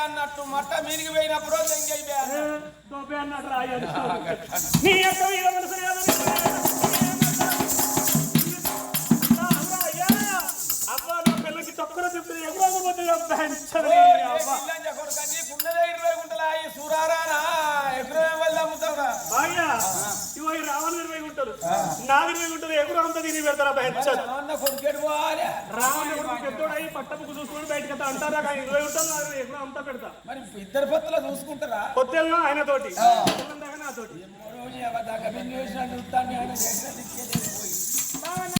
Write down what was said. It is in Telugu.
అన్నట్టు మట్ట మీదికి పోయినప్పుడు దొబ్బే అన్నట్టు రాయాలి నీ యొక్క వీర మనసు అబ్బా నా పిల్లకి తొక్కర చెప్తే ఎగురకపోతే నీకున్నదే 20 గుంటల సూరారానా ఎగురు వెళ్ళి అమ్ముతావురా బాగా ఇవో రావణ 20 గుంటలు నాది 20 గుంటలు ఎగురు అంతా తిని పెడతారా కొడుకేడు పోవాలి రావణ పెద్దోడై పట్టపుకు చూసుకొని బయటకు అంటారా 20 గుంటలు ఎగురు అంతా పెడతా మరి ఇద్దరు పొత్తులో చూసుకుంటారా పొత్తేళ్ళలో ఆయన తోటి నాతోటి